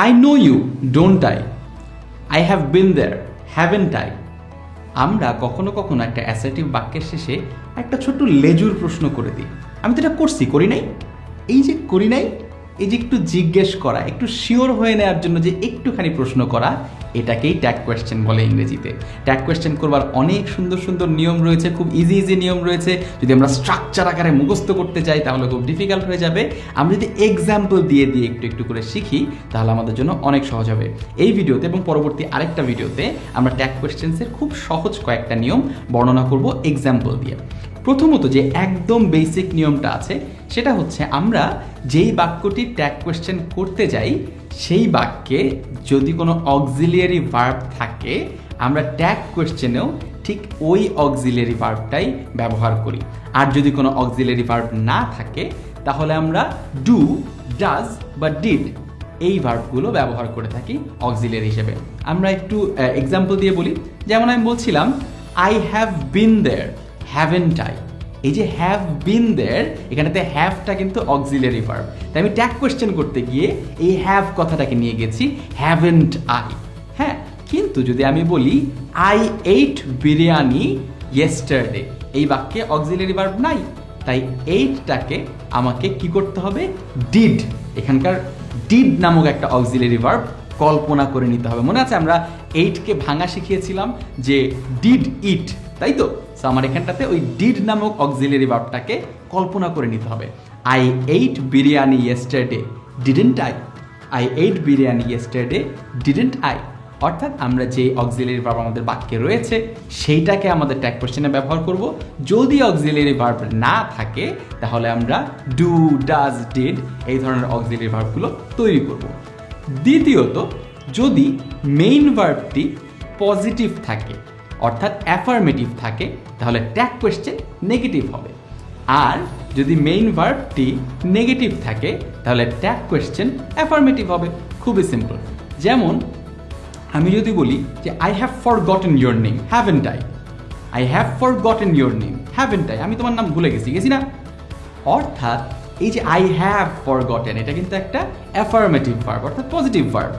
I know you, don't I? I have been there, haven't I? আমরা কখনো কখনো একটা অ্যাসার্টিভ বাক্যের শেষে একটা ছোট্ট লেজুর প্রশ্ন করে দিই। আমি তো এটা করছি, করি নাই? এই যে করি নাই, এই যে একটু জিজ্ঞেস করা, একটু শিওর হয়ে নেওয়ার জন্য যে একটুখানি প্রশ্ন করা, এটাকেই ট্যাগ কোয়েশ্চেন বলে ইংরেজিতে। ট্যাগ কোয়েশ্চেন করবার অনেক সুন্দর সুন্দর নিয়ম রয়েছে, খুব ইজি ইজি নিয়ম রয়েছে। যদি আমরা স্ট্রাকচার আকারে মুখস্থ করতে চাই তাহলে খুব ডিফিকাল্ট হয়ে যাবে। আমরা যদি এক্সাম্পল দিয়ে দিয়ে একটু একটু করে শিখি তাহলে আমাদের জন্য অনেক সহজ হবে। এই ভিডিওতে এবং পরবর্তী আরেকটা ভিডিওতে আমরা ট্যাগ কোয়েশ্চেন্সের খুব সহজ কয়েকটা নিয়ম বর্ণনা করব এক্সাম্পল দিয়ে। প্রথমত যে একদম বেসিক নিয়মটা আছে সেটা হচ্ছে, আমরা যেই বাক্যটি ট্যাগ কোয়েশ্চেন করতে যাই সেই বাক্যে যদি কোনো অক্সিলিয়ারি ভার্ব থাকে, আমরা ট্যাগ কোয়েশ্চেনেও ঠিক ওই অক্সিলিয়ারি ভার্বটাই ব্যবহার করি। আর যদি কোনো অক্সিলিয়ারি ভার্ব না থাকে তাহলে আমরা ডু, ডাজ বা ডিড এই ভার্বগুলো ব্যবহার করে থাকি অক্সিলিয়ারি হিসেবে। আমরা একটু এক্সাম্পল দিয়ে বলি। যেমন আমি বলছিলাম, I have been there, haven't I? এই যে হ্যাভ বিন দেয়ার, এখানেতে হ্যাভটা কিন্তু অক্সিলিয়ারি ভার্ব, তাই আমি ট্যাগ কোয়েশ্চেন করতে গিয়ে এই হ্যাভ কথাটাকে নিয়ে গেছি হ্যাভেন্ট আই। হ্যাঁ, কিন্তু যদি আমি বলি আই এইট বিরিয়ানি ইয়েস্টারডে, এই বাক্যে অক্সিলিয়ারি ভার্ব নাই, তাই এইটটাকে আমাকে কি করতে হবে? ডিড, এখানকার ডিড নামক একটা অক্সিলিয়ারি ভার্ব কল্পনা করে নিতে হবে। মনে আছে আমরা এইটকে ভাঙা শিখিয়েছিলাম যে ডিড ইট, তাই তো? সো আমার এখানটাতে ওই ডিড নামক অক্সিলিয়ারি ভার্বটাকে কল্পনা করে নিতে হবে। I eight biryani yesterday, didn't I? I eight biryani yesterday, didn't I? অর্থাৎ আমরা যে অক্সিলিয়ারি ভার্ব আমাদের বাক্যে রয়েছে সেইটাকে আমাদের ট্যাগ কোয়েশ্চেনে ব্যবহার করব। যদি অক্সিলিয়ারি ভার্ব না থাকে তাহলে আমরা ডু, ডাজ, ডিড এই ধরনের অক্সিলিয়ারি ভার্বগুলো তৈরি করব। দ্বিতীয়ত, যদি মেইন ভার্বটি পজিটিভ থাকে অর্থাৎ অ্যাফার্মেটিভ থাকে তাহলে ট্যাগ কোয়েশ্চেন নেগেটিভ হবে। আর যদি মেইন ভার্বটি নেগেটিভ থাকে তাহলে ট্যাগ কোয়েশ্চেন অ্যাফার্মেটিভ হবে। খুবই সিম্পল। যেমন আমি যদি বলি যে I have forgotten your name, haven't I? I have forgotten your name, haven't I? আমি তোমার নাম ভুলে গেছি না? অর্থাৎ এই যে আই হ্যাভ ফরগটেন, এটা কিন্তু একটা অ্যাফার্মেটিভ ভার্ব অর্থাৎ পজিটিভ ভার্ব।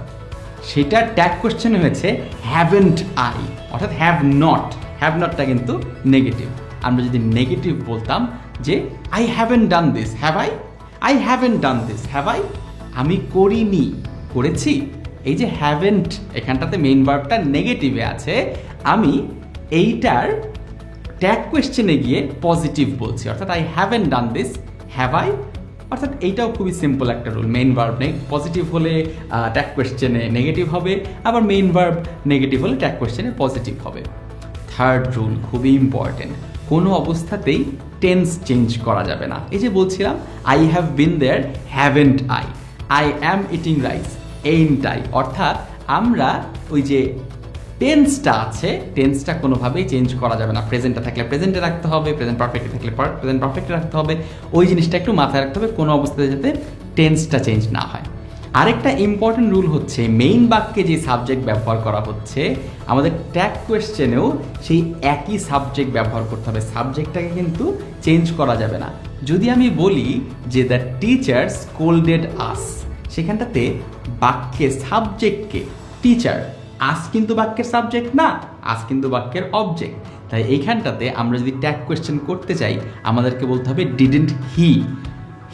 সেটা ট্যাগ কোয়েশ্চেন হয়েছে হ্যাভেন্ট আই, অর্থাৎ হ্যাভ নট। হ্যাভ নটটা কিন্তু নেগেটিভ। আমরা যদি নেগেটিভ বলতাম যে I haven't done this, have I? I haven't done this, have I? আমি করিনি, করেছি? এই যে হ্যাভেন্ট, এখানটাতে মেইন ভার্বটা নেগেটিভে আছে, আমি এইটার ট্যাগ কোয়েশ্চেনে গিয়ে পজিটিভ বলছি, অর্থাৎ I haven't done this, have I? অর্থাৎ এইটাও খুবই সিম্পল একটা রুল। মেইন ভার্ব পজিটিভ হলে ট্যাগ কোয়েশ্চেনে নেগেটিভ হবে, আবার মেইন ভার্ব নেগেটিভ হলে ট্যাগ কোয়েশ্চেনে পজিটিভ হবে। থার্ড রুল খুবই ইম্পর্টেন্ট, কোনো অবস্থাতেই টেন্স চেঞ্জ করা যাবে না। এই যে বলছিলাম I have been there, haven't I? I am eating rice, ain't I? অর্থাৎ আমরা ওই যে টেন্সটা আছে, টেন্সটা কোনোভাবেই চেঞ্জ করা যাবে না। প্রেজেন্টে থাকলে প্রেজেন্টে রাখতে হবে, প্রেজেন্ট পারফেক্টে থাকলে প্রেজেন্ট পারফেক্টে রাখতে হবে। ওই জিনিসটা একটু মাথায় রাখতে হবে, কোনো অবস্থাতে যাতে টেন্সটা চেঞ্জ না হয়। আরেকটা ইম্পর্টেন্ট রুল হচ্ছে, মেইন বাক্যে যে সাবজেক্ট ব্যবহার করা হচ্ছে আমাদের ট্যাগ কোয়েশ্চেনেও সেই একই সাবজেক্ট ব্যবহার করতে হবে। সাবজেক্টটাকে কিন্তু চেঞ্জ করা যাবে না। যদি আমি বলি যে দ্য টিচার স্কোল্ডেড আস, সেখানটাতে বাক্যে সাবজেক্টকে টিচার, আস কিন্তু বাক্যের সাবজেক্ট না, আস কিন্তু বাক্যের অবজেক্ট। তাই এইখানটাতে আমরা যদি ট্যাগ কোয়েশ্চেন করতে চাই আমাদেরকে বলতে হবে ডিডেন্ট হি।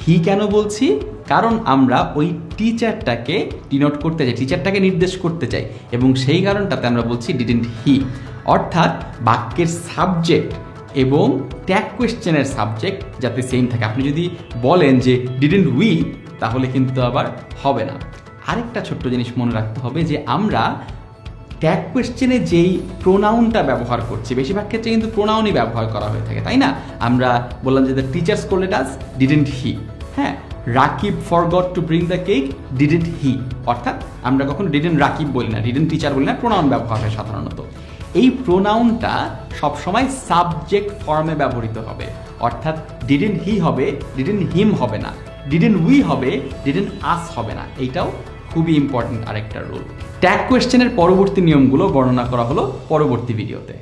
হি কেন বলছি? কারণ আমরা ওই টিচারটাকে ডিনোট করতে চাই, টিচারটাকে নির্দেশ করতে চাই, এবং সেই কারণটাতে আমরা বলছি ডিডেন্ট হি। অর্থাৎ বাক্যের সাবজেক্ট এবং ট্যাগ কোয়েশ্চেনের সাবজেক্ট যাতে সেম থাকে। আপনি যদি বলেন যে ডিডেন্ট উই, তাহলে কিন্তু আবার হবে না। আরেকটা ছোট্ট জিনিস মনে রাখতে হবে যে আমরা ট্যাগ কোয়েশ্চেনে যেই প্রোনাউনটা ব্যবহার করছি, বেশিরভাগ ক্ষেত্রে কিন্তু প্রোনাউনই ব্যবহার করা হয়ে থাকে, তাই না? আমরা বললাম যে the teacher scolded us, didn't he. হ্যাঁ, Rakib forgot to bring the cake, didn't he. অর্থাৎ আমরা কখনো ডিডেন্ট রাকিব বলি না, ডিডেন্ট টিচার বলি না, প্রোনাউন ব্যবহার হয় সাধারণত। এই প্রোনাউনটা সবসময় সাবজেক্ট ফর্মে ব্যবহৃত হবে, অর্থাৎ ডিডেন্ট হি হবে, ডিডেন্ট হিম হবে না, ডিডেন্ট উই হবে, ডিডেন্ট আস হবে না। এইটাও খুবই ইম্পর্টেন্ট আরেকটা রুল। ট্যাগ কোয়েশ্চেনের পরবর্তী নিয়মগুলো বর্ণনা করা হলো পরবর্তী ভিডিওতে।